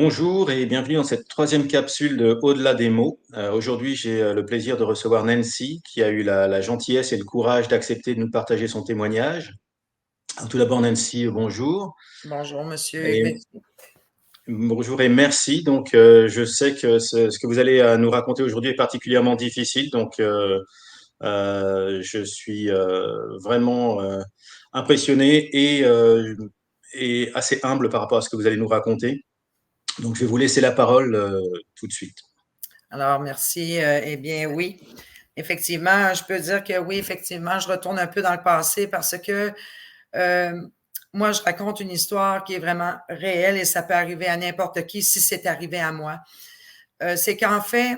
Bonjour et bienvenue dans cette troisième capsule de Au-delà des mots. Aujourd'hui, j'ai le plaisir de recevoir Nancy qui a eu la gentillesse et le courage d'accepter de nous partager son témoignage. Alors, tout d'abord, Nancy, bonjour. Bonjour, monsieur Et, Hugues. bonjour et merci. Donc, je sais que ce que vous allez nous raconter aujourd'hui est particulièrement difficile. Donc, je suis vraiment impressionné et assez humble par rapport à ce que vous allez nous raconter. Donc, je vais vous laisser la parole tout de suite. Alors, merci. Eh bien, oui, effectivement, je peux dire que oui, effectivement, je retourne un peu dans le passé parce que euh, moi, je raconte une histoire qui est vraiment réelle et ça peut arriver à n'importe qui si c'est arrivé à moi. C'est qu'en fait,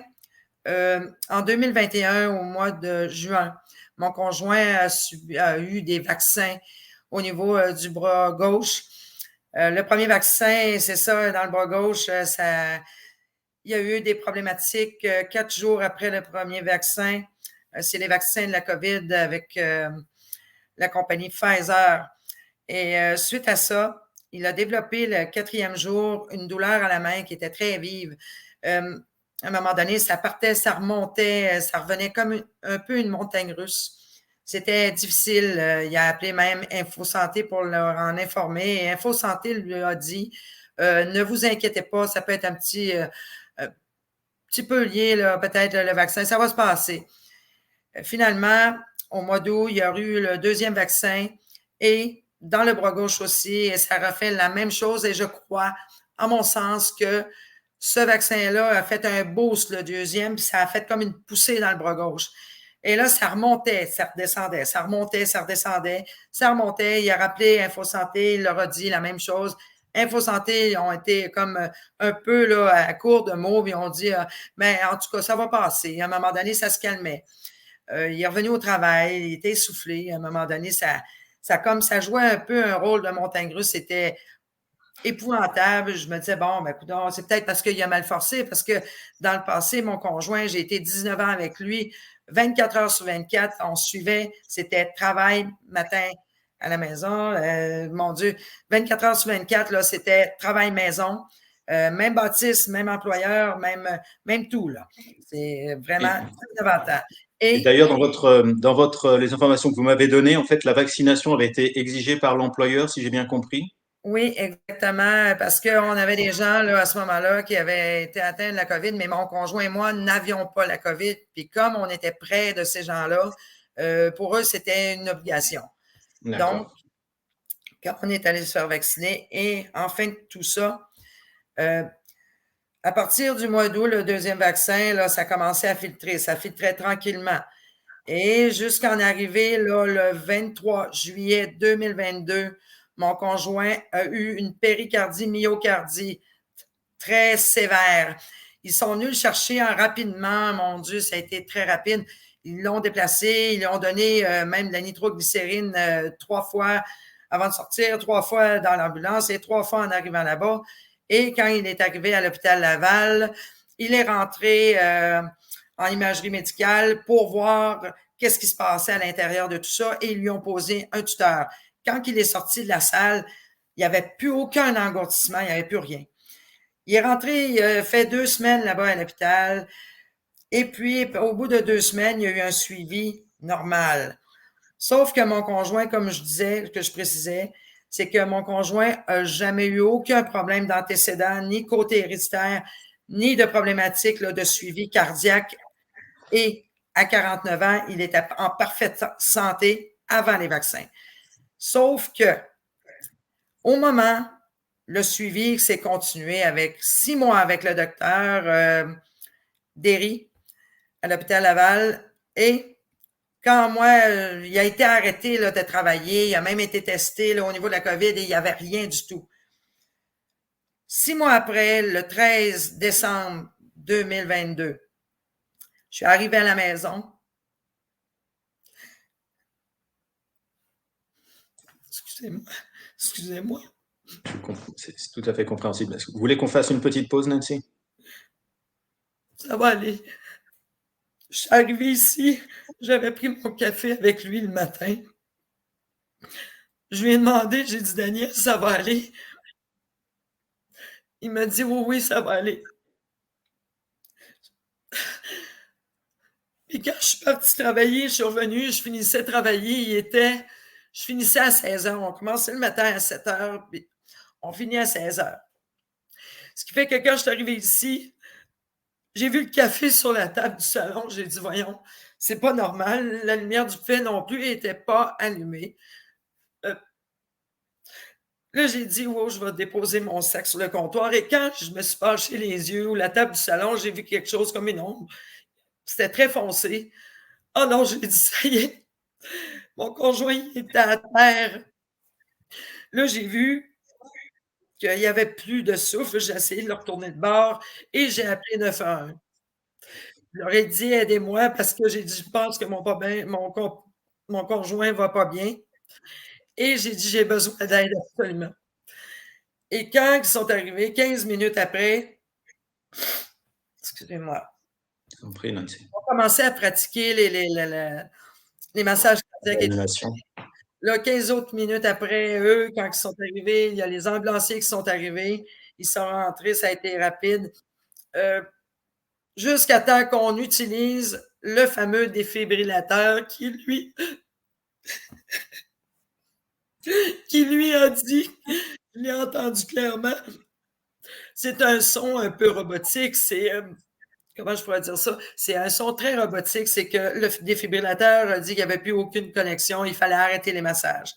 en 2021, au mois de juin, mon conjoint a eu des vaccins au niveau du bras gauche. Le premier vaccin, c'est ça, dans le bras gauche, il y a eu des problématiques 4 jours après le premier vaccin. C'est les vaccins de la COVID avec la compagnie Pfizer. Et suite à ça, il a développé le 4e jour une douleur à la main qui était très vive. À un moment donné, ça partait, ça remontait, ça revenait comme un peu une montagne russe. C'était difficile. Il a appelé même InfoSanté pour leur en informer. Et InfoSanté lui a dit ne vous inquiétez pas, ça peut être un petit peu lié, là, peut-être le vaccin, ça va se passer. Finalement, au mois d'août, il y a eu le deuxième vaccin et dans le bras gauche aussi, et ça refait la même chose. Et je crois, à mon sens, que ce vaccin-là a fait un boost, le deuxième, puis ça a fait comme une poussée dans le bras gauche. Et là, ça remontait, ça redescendait, ça remontait, ça redescendait, ça remontait. Il a rappelé InfoSanté, il leur a dit la même chose. InfoSanté ont été comme un peu là, à court de mots, puis ont dit, mais en tout cas, ça va passer. À un moment donné, ça se calmait. Il est revenu au travail, il était essoufflé. À un moment donné, ça jouait un peu un rôle de montagne russe. C'était épouvantable. Je me disais, bon, ben, coudonc, c'est peut-être parce qu'il a mal forcé, parce que dans le passé, mon conjoint, j'ai été 19 ans avec lui, 24 heures sur 24, on suivait, c'était travail matin à la maison. Mon Dieu, 24 heures sur 24, là, c'était travail maison. Même bâtisse, même employeur, même tout, là. C'est vraiment Et, innovateur. et Et d'ailleurs, dans les informations que vous m'avez données, en fait, la vaccination avait été exigée par l'employeur, si j'ai bien compris. oui, exactement, parce qu'on avait des gens là, à ce moment-là qui avaient été atteints de la COVID, mais mon conjoint et moi n'avions pas la COVID. Puis comme on était près de ces gens-là, pour eux, c'était une obligation. Donc, D'accord. quand on est allé se faire vacciner, et en fin de tout ça, euh, à partir du mois d'août, le deuxième vaccin, là, ça commençait à filtrer. Ça filtrait tranquillement. Et jusqu'en arriver, là, le 23 juillet 2022, mon conjoint a eu une péricardie, myocardie très sévère. Ils sont venus le chercher rapidement. Mon Dieu, ça a été très rapide. Ils l'ont déplacé, ils lui ont donné même de la nitroglycérine 3 fois avant de sortir, 3 fois dans l'ambulance et 3 fois en arrivant là-bas. Et quand il est arrivé à l'hôpital Laval, il est rentré en imagerie médicale pour voir qu'est-ce qui se passait à l'intérieur de tout ça et ils lui ont posé un tuteur. Quand il est sorti de la salle, il n'y avait plus aucun engourdissement, il n'y avait plus rien. Il est rentré, il a fait 2 semaines là-bas à l'hôpital. Et puis, au bout de 2 semaines, il y a eu un suivi normal. Sauf que mon conjoint, comme je disais, que je précisais, c'est que mon conjoint a jamais eu aucun problème d'antécédent, ni côté héréditaire, ni de problématique là, de suivi cardiaque. Et à 49 ans, il était en parfaite santé avant les vaccins. Sauf que, au moment, le suivi s'est continué avec 6 mois avec le docteur Derry à l'hôpital Laval. Et quand moi, il a été arrêté là, de travailler, il a même été testé là, au niveau de la COVID et il n'y avait rien du tout. 6 mois après, le 13 décembre 2022, je suis arrivée à la maison. Excusez-moi. Excusez-moi. C'est tout à fait compréhensible. Est-ce que vous voulez qu'on fasse une petite pause, Nancy? Ça va aller. Je suis arrivée ici, j'avais pris mon café avec lui le matin. Je lui ai demandé, j'ai dit, Daniel, ça va aller? Il m'a dit, oui, oui, ça va aller. Puis quand je suis partie travailler, je suis revenue, je finissais de travailler, je finissais à 16 heures. On commençait le matin à 7 heures, puis on finit à 16 heures. Ce qui fait que quand je suis arrivée ici, j'ai vu le café sur la table du salon. J'ai dit, voyons, c'est pas normal. La lumière du buffet non plus n'était pas allumée. Là, j'ai dit, wow, je vais déposer mon sac sur le comptoir. Et quand je me suis penché les yeux ou la table du salon, j'ai vu quelque chose comme une ombre. C'était très foncé. Oh non, j'ai dit, ça y est, mon conjoint était à terre. Là, j'ai vu qu'il n'y avait plus de souffle. J'ai essayé de le retourner de bord et j'ai appelé 911. Je leur ai dit, aidez-moi parce que j'ai dit, je pense que mon conjoint ne va pas bien. Et j'ai dit, j'ai besoin d'aide absolument. Et quand ils sont arrivés, 15 minutes après, excusez-moi, on commençait à pratiquer les massages cardiaques. Là, 15 autres minutes après, eux, quand ils sont arrivés, il y a les ambulanciers qui sont arrivés. Ils sont rentrés, ça a été rapide. Jusqu'à temps qu'on utilise le fameux défibrillateur qui lui a dit, je l'ai entendu clairement, c'est un son un peu robotique, comment je pourrais dire ça? C'est un son très robotique, c'est que le défibrillateur a dit qu'il n'y avait plus aucune connexion, il fallait arrêter les massages.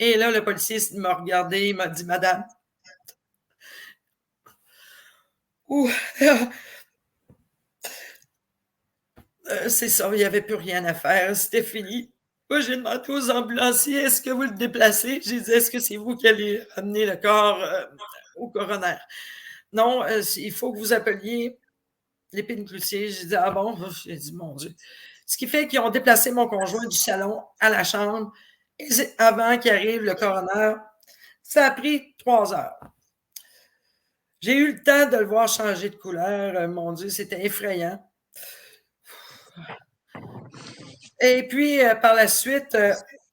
Et là, le policier m'a regardé, il m'a dit, Madame, c'est ça, il n'y avait plus rien à faire, c'était fini. Moi, j'ai demandé aux ambulanciers, est-ce que vous le déplacez? J'ai dit, est-ce que c'est vous qui allez amener le corps au coroner? Non, il faut que vous appeliez l'épine cloutier. J'ai dit, ah bon? J'ai dit, mon Dieu. Ce qui fait qu'ils ont déplacé mon conjoint du salon à la chambre et avant qu'il arrive le coroner. Ça a pris 3 heures. J'ai eu le temps de le voir changer de couleur. Mon Dieu, c'était effrayant. Et puis, par la suite,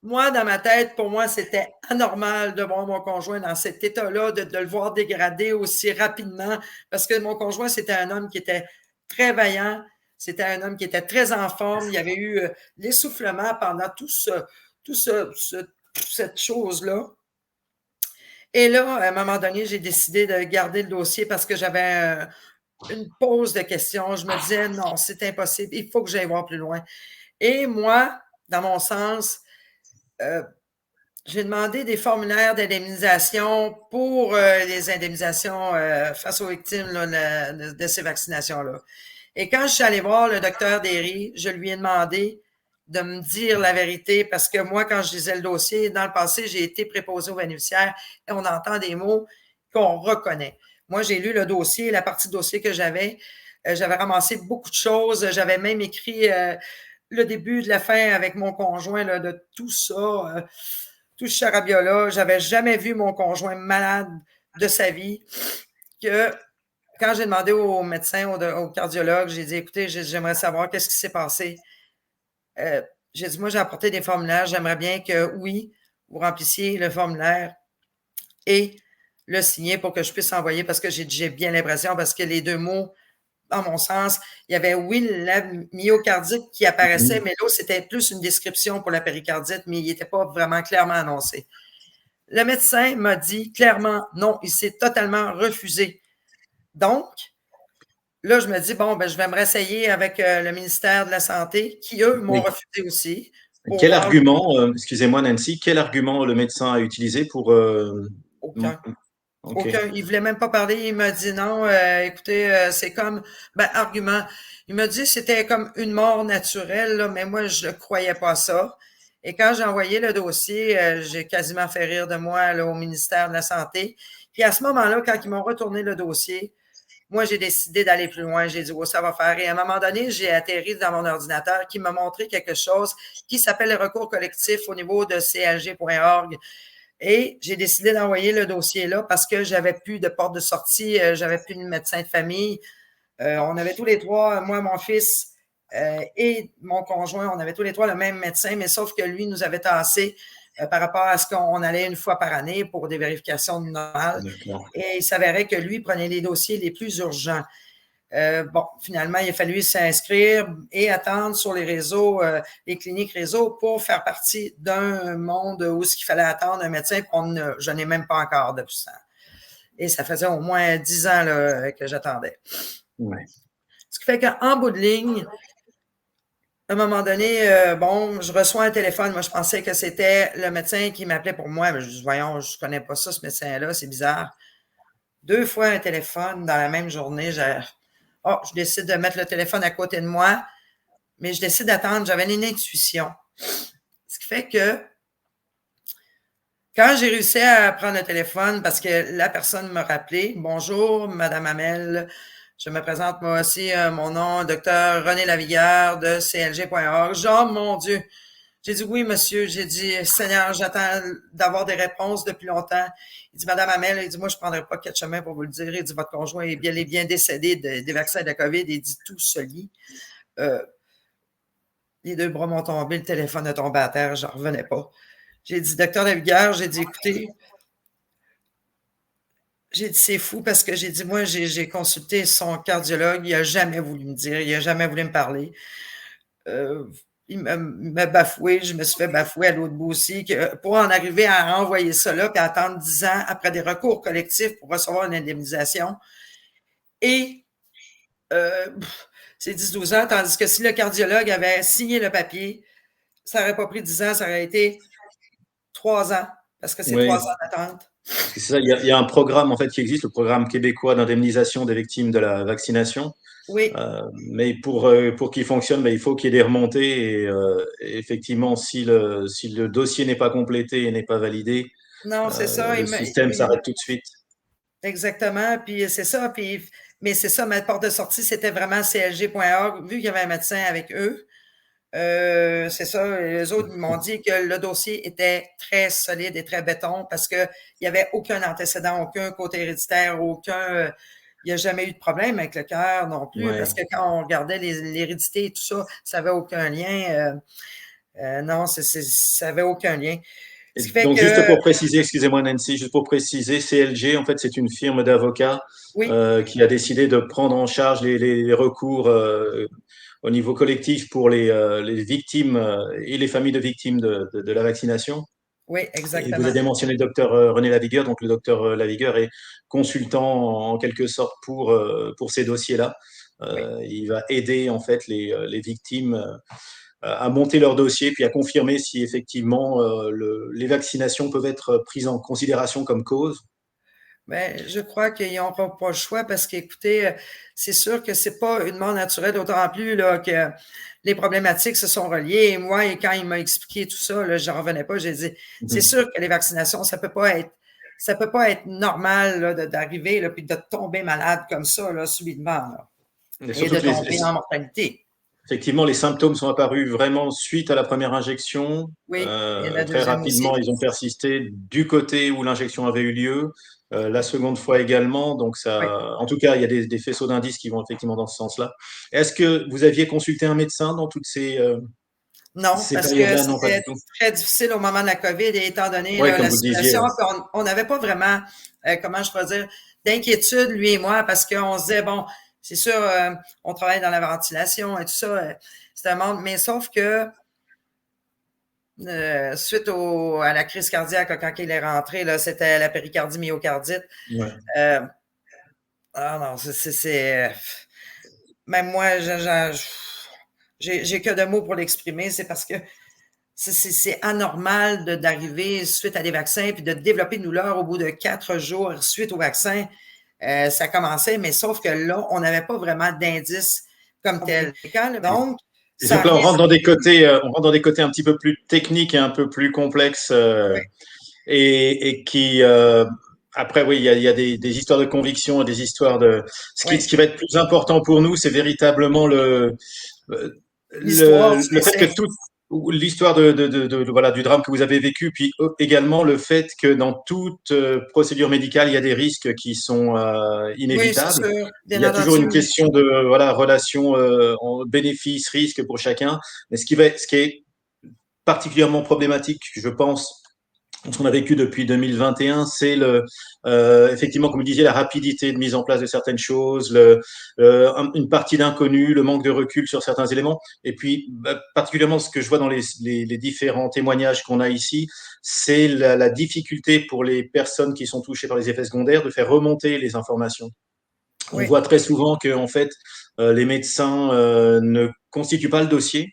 moi, dans ma tête, pour moi, c'était anormal de voir mon conjoint dans cet état-là, de le voir dégrader aussi rapidement, parce que mon conjoint, c'était un homme qui était très vaillant, c'était un homme qui était très en forme, il y avait eu l'essoufflement pendant cette chose-là. Et là, à un moment donné, j'ai décidé de garder le dossier parce que j'avais une pause de questions. Je me disais, non, c'est impossible, il faut que j'aille voir plus loin. Et moi, dans mon sens, j'ai demandé des formulaires d'indemnisation pour les indemnisations face aux victimes là, de ces vaccinations-là. Et quand je suis allée voir le docteur Derry, je lui ai demandé de me dire la vérité parce que moi, quand je lisais le dossier, dans le passé, j'ai été préposée aux bénéficiaires et on entend des mots qu'on reconnaît. Moi, j'ai lu le dossier, la partie de dossier que j'avais. J'avais ramassé beaucoup de choses. J'avais même écrit le début de la fin avec mon conjoint là, de tout ça, tout ce charabia-là. J'avais jamais vu mon conjoint malade de sa vie. Que quand j'ai demandé au médecin, au cardiologue, j'ai dit, écoutez, j'aimerais savoir qu'est-ce qui s'est passé. J'ai dit, moi, j'ai apporté des formulaires. J'aimerais bien que, oui, vous remplissiez le formulaire et le signer pour que je puisse envoyer parce que j'ai bien l'impression, parce que les deux mots, dans mon sens, il y avait, oui, la myocardite qui apparaissait, mais là, c'était plus une description pour la péricardite, mais il n'était pas vraiment clairement annoncé. Le médecin m'a dit clairement non, il s'est totalement refusé. Donc, là, je me dis, bon, ben, je vais me réessayer avec le ministère de la Santé, qui, eux, m'ont refusé aussi. Quel argument, excusez-moi Nancy, quel argument le médecin a utilisé pour... Aucun. Okay. Aucun. Il voulait même pas parler. Il m'a dit non, écoutez, c'est comme, argument. Il m'a dit c'était comme une mort naturelle, là, mais moi, je ne croyais pas ça. Et quand j'ai envoyé le dossier, j'ai quasiment fait rire de moi là, au ministère de la Santé. Puis à ce moment-là, quand ils m'ont retourné le dossier, moi, j'ai décidé d'aller plus loin. J'ai dit, oh, ça va faire. Et à un moment donné, j'ai atterri dans mon ordinateur qui m'a montré quelque chose qui s'appelle le recours collectif au niveau de clg.org. Et j'ai décidé d'envoyer le dossier là parce que j'avais plus de porte de sortie, j'avais plus de médecin de famille. On avait tous les trois, moi, mon fils et mon conjoint, on avait tous les trois le même médecin, mais sauf que lui nous avait tassé par rapport à ce qu'on allait une fois par année pour des vérifications normales. Et il s'avérait que lui prenait les dossiers les plus urgents. Bon, finalement, il a fallu s'inscrire et attendre sur les réseaux, les cliniques réseau pour faire partie d'un monde où ce qu'il fallait attendre un médecin, je n'ai même pas encore de ça. Et ça faisait au moins 10 ans là, que j'attendais. Ouais. Ce qui fait qu'en bout de ligne, à un moment donné, bon, je reçois un téléphone. Moi, je pensais que c'était le médecin qui m'appelait pour moi. Mais je dis, voyons, je connais pas ça, ce médecin-là, c'est bizarre. 2 fois un téléphone dans la même journée. Je décide de mettre le téléphone à côté de moi, mais je décide d'attendre. J'avais une intuition. Ce qui fait que quand j'ai réussi à prendre le téléphone, parce que la personne m'a rappelé, bonjour, Madame Hamel, je me présente moi aussi, mon nom, docteur René Lavigueur de CLG.org. Oh mon Dieu! J'ai dit oui, monsieur. J'ai dit, Seigneur, j'attends d'avoir des réponses depuis longtemps. Il dit, Madame Hamel, il dit, moi, je ne prendrai pas 4 chemins pour vous le dire. Il dit, votre conjoint est bien décédé des vaccins de la COVID. Il dit, tout se lit. Les 2 bras m'ont tombé, le téléphone a tombé à terre, je n'en revenais pas. J'ai dit, docteur Lavigueur, j'ai dit, écoutez, j'ai dit, c'est fou parce que j'ai dit, moi, j'ai consulté son cardiologue, il n'a jamais voulu me dire, il n'a jamais voulu me parler. Il m'a bafoué, je me suis fait bafouer à l'autre bout aussi, pour en arriver à renvoyer ça là, puis à attendre 10 ans après des recours collectifs pour recevoir une indemnisation. Et c'est 10-12 ans, tandis que si le cardiologue avait signé le papier, ça n'aurait pas pris 10 ans, ça aurait été 3 ans, parce que c'est 3 ans d'attente. C'est ça, il y a un programme en fait qui existe, le programme québécois d'indemnisation des victimes de la vaccination. Oui. Mais pour qu'il fonctionne, il faut qu'il y ait des remontées et effectivement, si le dossier n'est pas complété et n'est pas validé, non, c'est ça. le système s'arrête tout de suite. Exactement. Puis c'est ça. Mais c'est ça, ma porte de sortie, c'était vraiment clg.org, vu qu'il y avait un médecin avec eux. C'est ça, les autres m'ont dit que le dossier était très solide et très béton parce qu'il n'y avait aucun antécédent, aucun côté héréditaire, il n'y a jamais eu de problème avec le cœur non plus, parce que quand on regardait l'hérédité et tout ça, ça n'avait aucun lien. Non, ça n'avait aucun lien. Donc, juste pour préciser, excusez-moi Nancy, juste pour préciser, CLG, en fait, c'est une firme d'avocats qui a décidé de prendre en charge les recours au niveau collectif pour les victimes et les familles de victimes de la vaccination. Oui, exactement. Et vous avez mentionné le docteur René Lavigueur. Donc, le docteur Lavigueur est consultant en quelque sorte pour ces dossiers-là. Il va aider en fait les victimes à monter leur dossier, puis à confirmer si effectivement les vaccinations peuvent être prises en considération comme cause. Ben, je crois qu'ils n'auront pas le choix parce qu'écoutez, c'est sûr que c'est pas une mort naturelle, d'autant plus là, que les problématiques se sont reliées. Et moi, quand il m'a expliqué tout ça, là, je n'en revenais pas. J'ai dit, c'est sûr que les vaccinations, ça peut pas être normal d'arriver là, puis de tomber malade comme ça là, subitement là, et de tomber en mortalité. Effectivement, les symptômes sont apparus vraiment suite à la première injection. Oui, très rapidement, ils ont persisté du côté où l'injection avait eu lieu. La seconde fois également. Donc, en tout cas, il y a des faisceaux d'indices qui vont effectivement dans ce sens-là. Est-ce que vous aviez consulté un médecin dans toutes ces non, parce que c'était très difficile au moment de la COVID, et étant donné la situation, on n'avait pas vraiment, comment je pourrais dire, d'inquiétude, lui et moi, parce qu'on se disait, bon, c'est sûr, on travaille dans la ventilation et tout ça, c'est un monde, mais sauf que suite à la crise cardiaque, quand il est rentré, là, c'était la péricardie myocardite. Non, c'est même moi, j'ai que de mots pour l'exprimer, c'est parce que c'est anormal d'arriver suite à des vaccins puis de développer une douleur au bout de 4 jours suite au vaccin. Ça commençait, mais sauf que là, on n'avait pas vraiment d'indices comme tel. Donc, là, on rentre dans des côtés, un petit peu plus techniques et un peu plus complexes, et qui après, oui, il y a des histoires de conviction et des histoires de. Ce qui va être plus important pour nous, c'est véritablement le fait que l'histoire voilà, du drame que vous avez vécu, puis également le fait que dans toute procédure médicale, il y a des risques qui sont inévitables. Oui, il y a toujours une question de relation bénéfice-risque pour chacun. Mais ce qui est particulièrement problématique, je pense, ce qu'on a vécu depuis 2021, c'est effectivement, comme vous disiez, la rapidité de mise en place de certaines choses, une partie d'inconnu, le manque de recul sur certains éléments. Et puis, particulièrement, ce que je vois dans les différents témoignages qu'on a ici, c'est la difficulté pour les personnes qui sont touchées par les effets secondaires de faire remonter les informations. On Oui, voit très souvent que, en fait, les médecins ne constituent pas le dossier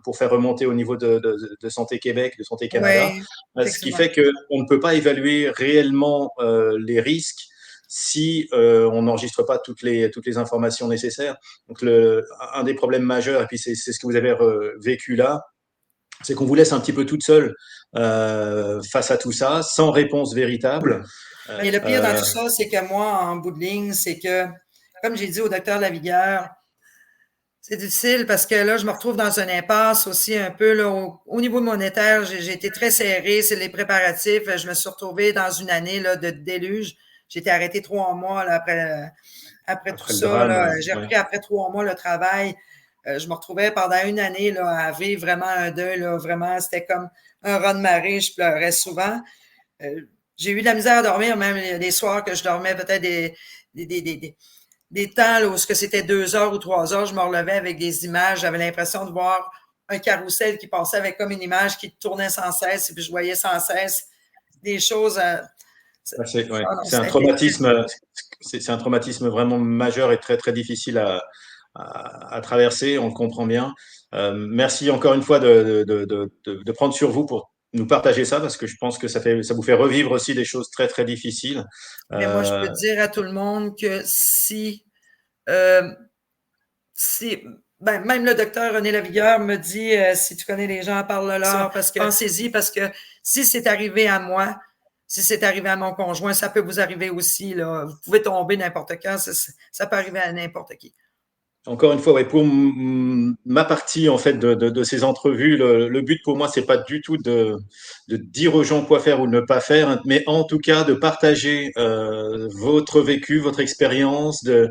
pour faire remonter au niveau de Santé Québec, de Santé Canada, oui, ce qui effectivement. fait qu'on ne peut pas évaluer réellement les risques si on n'enregistre pas toutes les informations nécessaires. Donc, un des problèmes majeurs, et puis c'est ce que vous avez vécu là, c'est qu'on vous laisse un petit peu toute seule face à tout ça, sans réponse véritable. Mais le pire dans Euh, tout ça, c'est que moi, en bout de ligne, c'est que, comme j'ai dit au docteur Lavigueur, c'est difficile parce que là, je me retrouve dans une impasse aussi un peu là, au niveau monétaire. J'ai été très serré, c'est les préparatifs. Je me suis retrouvée dans une année là, de déluge. J'ai été arrêtée 3 mois là, après tout après le ça. drame, Là. J'ai ouais. repris après 3 mois le travail. Je me retrouvais pendant une année là, à vivre vraiment un deuil. Là, vraiment, c'était comme un raz de marée. Je pleurais souvent. J'ai eu de la misère à dormir, même les soirs que je dormais peut-être des, des, des, des temps là, où c'était 2 heures ou 3 heures, je me relevais avec des images. J'avais l'impression de voir un carrousel qui passait avec comme une image qui tournait sans cesse et puis je voyais sans cesse des choses. Ouais. Oh non, C'est un c'était terrible. traumatisme, c'est un traumatisme vraiment majeur et très très difficile à traverser. On le comprend bien. Merci encore une fois de prendre sur vous pour nous partager ça parce que je pense que ça vous fait revivre aussi des choses très très difficiles. Mais moi, je peux Euh, dire à tout le monde que euh, si ben, même le docteur René Lavigueur me dit si tu connais les gens, parle-leur parce que pensez-y parce que si c'est arrivé à moi, si c'est arrivé à mon conjoint, ça peut vous arriver aussi. Là. Vous pouvez tomber n'importe quand, ça peut arriver à n'importe qui. Encore une fois, ouais, pour ma partie en fait de ces entrevues, le but pour moi, c'est pas du tout de dire aux gens quoi faire ou ne pas faire, mais en tout cas de partager votre vécu, votre expérience, de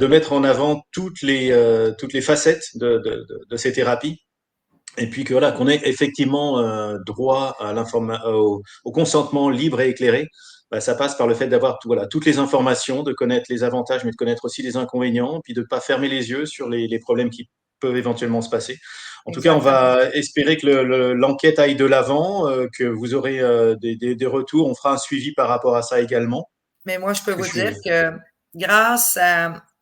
mettre en avant toutes les facettes de ces thérapies. Et puis que voilà, qu'on ait effectivement droit au consentement libre et éclairé, ça passe par le fait d'avoir voilà, toutes les informations, de connaître les avantages, mais de connaître aussi les inconvénients, puis de ne pas fermer les yeux sur les problèmes qui peuvent éventuellement se passer. En tout cas, on Exactement. va espérer que l'enquête aille de l'avant, que vous aurez des retours. On fera un suivi par rapport à ça également. Mais moi, je peux vous Je dire suis... que grâce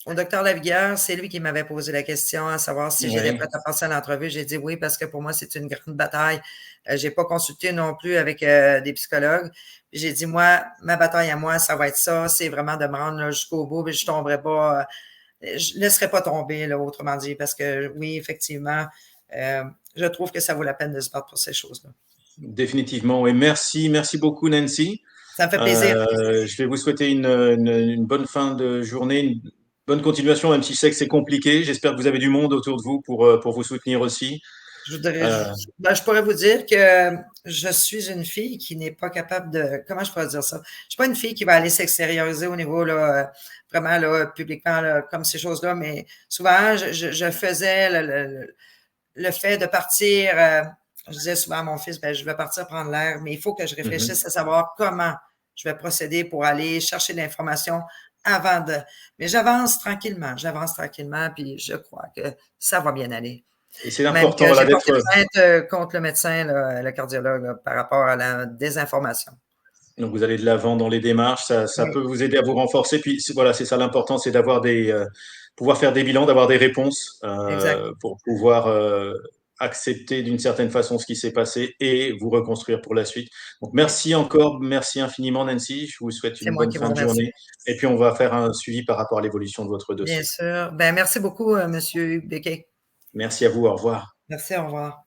au docteur Lavigueur, c'est lui qui m'avait posé la question à savoir si j'étais Ouais. prête à passer à l'entrevue. J'ai dit oui parce que pour moi, c'est une grande bataille. J'ai pas consulté non plus avec des psychologues. J'ai dit, moi, ma bataille à moi, ça va être ça. C'est vraiment de me rendre là, jusqu'au bout. Puis je tomberai pas, je laisserai pas tomber, là, autrement dit, parce que oui, effectivement, euh, je trouve que ça vaut la peine de se battre pour ces choses-là. Définitivement, oui. Merci beaucoup, Nancy. Ça me fait plaisir. Je vais vous souhaiter une bonne fin de journée, une bonne continuation, même si je sais que c'est compliqué. J'espère que vous avez du monde autour de vous pour vous soutenir aussi. Je voudrais, Euh, ben, je pourrais vous dire que je suis une fille qui n'est pas capable de, comment je pourrais dire ça? Je suis pas une fille qui va aller s'extérioriser au niveau, là, vraiment, là, publiquement, là, comme ces choses-là, mais souvent, je faisais le fait de partir, je disais souvent à mon fils, ben, je vais partir prendre l'air, mais il faut que je mhm. réfléchisse à savoir comment je vais procéder pour aller chercher l'information avant de, mais j'avance tranquillement, puis je crois que ça va bien aller. Et c'est Même important, que voilà, j'ai porté d'être. plainte contre le médecin, là, le cardiologue, là, par rapport à la désinformation. Donc vous allez de l'avant dans les démarches, ça Oui, peut vous aider à vous renforcer. Puis voilà, c'est ça l'important, c'est d'avoir pouvoir faire des bilans, d'avoir des réponses exact. pour pouvoir accepter d'une certaine façon ce qui s'est passé et vous reconstruire pour la suite. Donc Oui, merci encore, merci infiniment Nancy. Je vous souhaite c'est une moi bonne qui vous fin de remercie. journée. Et puis on va faire un suivi par rapport à l'évolution de votre Bien dossier. sûr. Ben, merci beaucoup, Monsieur Hugues Becquet. Merci à vous, au revoir. Merci, au revoir.